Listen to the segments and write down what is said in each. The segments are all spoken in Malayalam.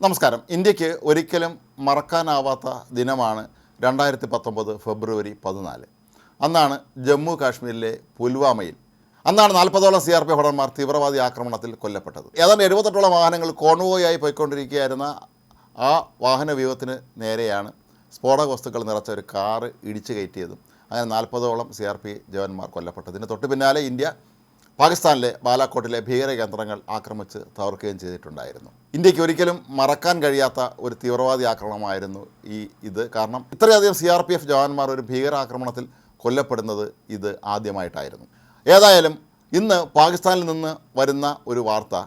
നമസ്കാരം. ഇന്ത്യക്ക് ഒരിക്കലും മറക്കാനാവാത്ത ദിനമാണ് 2019 ഫെബ്രുവരി 14. അന്നാണ് ജമ്മു കാശ്മീരിലെ പുൽവാമയിൽ 40ഓളം CRPF ഭടന്മാർ തീവ്രവാദി ആക്രമണത്തിൽ കൊല്ലപ്പെട്ടത്. ഏതാണ്ട് 78ഓളം വാഹനങ്ങൾ കോൺവോയായി പോയിക്കൊണ്ടിരിക്കുകയായിരുന്ന ആ വാഹനവ്യൂഹത്തിന് നേരെയാണ് സ്ഫോടക വസ്തുക്കൾ നിറച്ച ഒരു കാറ് ഇടിച്ചു കയറ്റിയതും അങ്ങനെ 40ഓളം CRPF ജവാന്മാർ കൊല്ലപ്പെട്ടതിന് തൊട്ടു പിന്നാലെ ഇന്ത്യ പാകിസ്ഥാനിലെ ബാലാക്കോട്ടിലെ ഭീകര കേന്ദ്രങ്ങൾ ആക്രമിച്ച് തകർക്കുകയും ചെയ്തിട്ടുണ്ടായിരുന്നു. ഇന്ത്യക്ക് ഒരിക്കലും മറക്കാൻ കഴിയാത്ത ഒരു തീവ്രവാദി ആക്രമണമായിരുന്നു ഇത്. കാരണം ഇത്രയധികം CRPF ജവാന്മാർ ഒരു ഭീകരാക്രമണത്തിൽ കൊല്ലപ്പെടുന്നത് ഇത് ആദ്യമായിട്ടായിരുന്നു. ഏതായാലും ഇന്ന് പാകിസ്ഥാനിൽ നിന്ന് വരുന്ന ഒരു വാർത്ത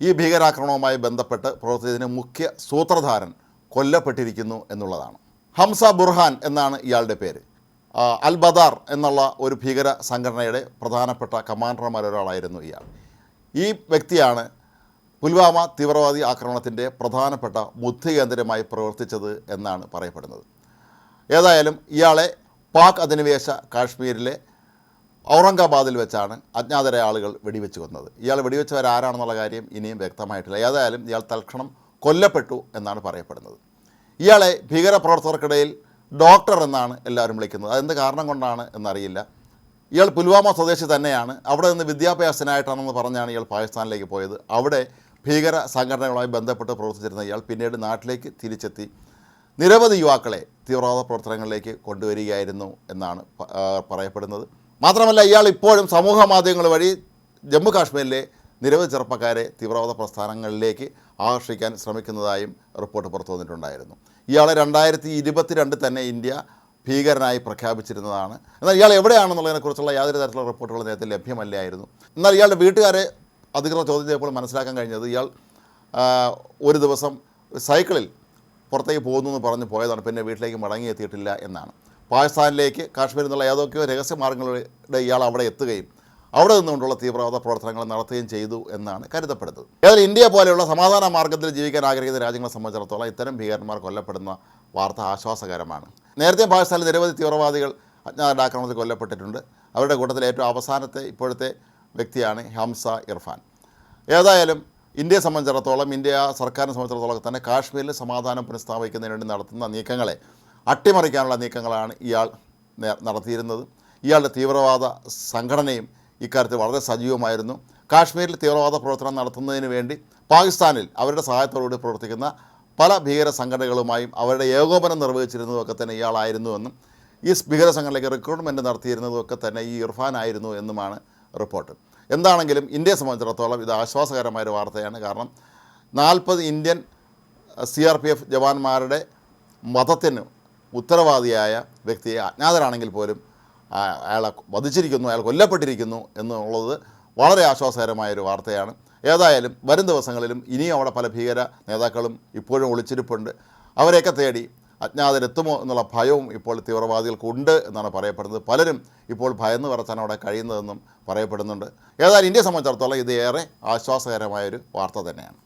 ഈ ഭീകരാക്രമണവുമായി ബന്ധപ്പെട്ട് പ്രവർത്തിച്ചതിന് മുഖ്യ സൂത്രധാരൻ കൊല്ലപ്പെട്ടിരിക്കുന്നു എന്നുള്ളതാണ്. ഹംസ ബുർഹാൻ എന്നാണ് ഇയാളുടെ പേര്. അൽ ബദാർ എന്നുള്ള ഒരു ഭീകര സംഘടനയുടെ പ്രധാനപ്പെട്ട കമാൻഡർമാരൊരാളായിരുന്നു ഇയാൾ. ഈ വ്യക്തിയാണ് പുൽവാമ തീവ്രവാദി ആക്രമണത്തിൻ്റെ പ്രധാനപ്പെട്ട ബുദ്ധികേന്ദ്രമായി പ്രവർത്തിച്ചത് എന്നാണ് പറയപ്പെടുന്നത്. ഏതായാലും ഇയാളെ പാക് അധിനിവേശ കാശ്മീരിലെ ഔറംഗാബാദിൽ വെച്ചാണ് അജ്ഞാതരായ ആളുകൾ വെടിവെച്ച് കൊന്നത്. ഇയാൾ വെടിവെച്ചവരാരാണെന്നുള്ള കാര്യം ഇനിയും വ്യക്തമായിട്ടില്ല. ഏതായാലും ഇയാൾ തൽക്ഷണം കൊല്ലപ്പെട്ടു എന്നാണ് പറയപ്പെടുന്നത്. ഇയാളെ ഭീകരപ്രവർത്തകർക്കിടയിൽ ഡോക്ടർ എന്നാണ് എല്ലാവരും വിളിക്കുന്നത്. അതെന്ത് കാരണം കൊണ്ടാണ് എന്നറിയില്ല. ഇയാൾ പുൽവാമ സ്വദേശി തന്നെയാണ്. അവിടെ നിന്ന് വിദ്യാഭ്യാസത്തിനായിട്ടാണെന്ന് പറഞ്ഞാണ് ഇയാൾ പാകിസ്ഥാനിലേക്ക് പോയത്. അവിടെ ഭീകര സംഘടനകളുമായി ബന്ധപ്പെട്ട് പ്രവർത്തിച്ചിരുന്ന ഇയാൾ പിന്നീട് നാട്ടിലേക്ക് തിരിച്ചെത്തി നിരവധി യുവാക്കളെ തീവ്രവാദ പ്രവർത്തനങ്ങളിലേക്ക് കൊണ്ടുവരികയായിരുന്നു എന്നാണ് പറയപ്പെടുന്നത്. മാത്രമല്ല ഇയാൾ ഇപ്പോഴും സമൂഹ മാധ്യമങ്ങൾ വഴി ജമ്മു കാശ്മീരിലെ നിരവധി ചെറുപ്പക്കാരെ തീവ്രവാദ പ്രസ്ഥാനങ്ങളിലേക്ക് ആകർഷിക്കാൻ ശ്രമിക്കുന്നതായും റിപ്പോർട്ട് പുറത്തു വന്നിട്ടുണ്ടായിരുന്നു. ഇയാളെ 2022 തന്നെ ഇന്ത്യ ഭീകരനായി പ്രഖ്യാപിച്ചിരുന്നതാണ്. എന്നാൽ ഇയാൾ എവിടെയാണെന്നുള്ളതിനെക്കുറിച്ചുള്ള യാതൊരു തരത്തിലുള്ള റിപ്പോർട്ടുകൾ നേരത്തെ ലഭ്യമല്ലായിരുന്നു. എന്നാൽ ഇയാളുടെ വീട്ടുകാരെ അധികൃതർ ചോദ്യം ചെയ്തപ്പോൾ മനസ്സിലാക്കാൻ കഴിഞ്ഞത് ഇയാൾ ഒരു ദിവസം സൈക്കിളിൽ പുറത്തേക്ക് പോകുന്നു എന്ന് പറഞ്ഞ് പോയതാണ്. പിന്നെ വീട്ടിലേക്ക് മടങ്ങിയെത്തിയിട്ടില്ല എന്നാണ്. പാകിസ്ഥാനിലേക്ക് കാശ്മീരിൽ നിന്നുള്ള ഏതൊക്കെയോ രഹസ്യമാർഗ്ഗങ്ങളുടെ ഇയാൾ അവിടെ എത്തുകയും അവിടെ നിന്നുകൊണ്ടുള്ള തീവ്രവാദ പ്രവർത്തനങ്ങൾ നടത്തുകയും ചെയ്തു എന്നാണ് കരുതപ്പെടുന്നത്. ഏതായാലും ഇന്ത്യ പോലെയുള്ള സമാധാന മാർഗ്ഗത്തിൽ ജീവിക്കാൻ ആഗ്രഹിക്കുന്ന രാജ്യങ്ങളെ സംബന്ധിച്ചിടത്തോളം ഇത്തരം ഭീകരന്മാർ കൊല്ലപ്പെടുന്ന വാർത്ത ആശ്വാസകരമാണ്. നേരത്തെ പാകിസ്ഥാനിൽ നിരവധി തീവ്രവാദികൾ അജ്ഞാതരുടെ ആക്രമണത്തിൽ കൊല്ലപ്പെട്ടിട്ടുണ്ട്. അവരുടെ കൂട്ടത്തിൽ ഏറ്റവും അവസാനത്തെ ഇപ്പോഴത്തെ വ്യക്തിയാണ് ഹംസ ഇർഫാൻ. ഏതായാലും ഇന്ത്യയെ സംബന്ധിച്ചിടത്തോളം ഇന്ത്യ സർക്കാരിനെ സംബന്ധിച്ചിടത്തോളം തന്നെ കാശ്മീരിൽ സമാധാനം പുനഃസ്ഥാപിക്കുന്നതിന് വേണ്ടി നടത്തുന്ന നീക്കങ്ങളെ അട്ടിമറിക്കാനുള്ള നീക്കങ്ങളാണ് ഇയാൾ നടത്തിയിരുന്നത്. ഇയാളുടെ തീവ്രവാദ സംഘടനയും ഇക്കാര്യത്തിൽ വളരെ സജീവമായിരുന്നു. കാശ്മീരിൽ തീവ്രവാദ പ്രവർത്തനം നടത്തുന്നതിന് വേണ്ടി പാകിസ്ഥാനിൽ അവരുടെ സഹായത്തോടുകൂടി പ്രവർത്തിക്കുന്ന പല ഭീകര സംഘടനകളുമായും അവരുടെ ഏകോപനം നിർവഹിച്ചിരുന്നതൊക്കെ തന്നെ ഇയാളായിരുന്നുവെന്നും ഈ ഭീകര സംഘടനയിലേക്ക് റിക്രൂട്ട്മെൻറ്റ് നടത്തിയിരുന്നതൊക്കെ തന്നെ ഈ ഇർഫാൻ ആയിരുന്നു എന്നുമാണ് റിപ്പോർട്ട്. എന്താണെങ്കിലും ഇന്ത്യയെ സംബന്ധിച്ചിടത്തോളം ഇത് ആശ്വാസകരമായൊരു വാർത്തയാണ്. കാരണം 40 ഇന്ത്യൻ CRPF ജവാന്മാരുടെ വധത്തിന് ഉത്തരവാദിയായ വ്യക്തിയെ അജ്ഞാതരാണെങ്കിൽ പോലും അയാളെ വധിച്ചിരിക്കുന്നു, അയാൾ കൊല്ലപ്പെട്ടിരിക്കുന്നു എന്നുള്ളത് വളരെ ആശ്വാസകരമായൊരു വാർത്തയാണ്. ഏതായാലും വരും ദിവസങ്ങളിലും ഇനിയും അവിടെ പല ഭീകര നേതാക്കളും ഇപ്പോഴും ഒളിച്ചിരിപ്പുണ്ട്. അവരെയൊക്കെ തേടി അജ്ഞാതരെത്തുമോ എന്നുള്ള ഭയവും ഇപ്പോൾ തീവ്രവാദികൾക്കുണ്ട് എന്നാണ് പറയപ്പെടുന്നത്. പലരും ഇപ്പോൾ ഭയന്ന് വിറച്ചാണ് അവിടെ കഴിയുന്നതെന്നും പറയപ്പെടുന്നുണ്ട്. ഏതായാലും ഇന്ത്യയെ സംബന്ധിച്ചിടത്തോളം ഇത് ഏറെ ആശ്വാസകരമായൊരു വാർത്ത തന്നെയാണ്.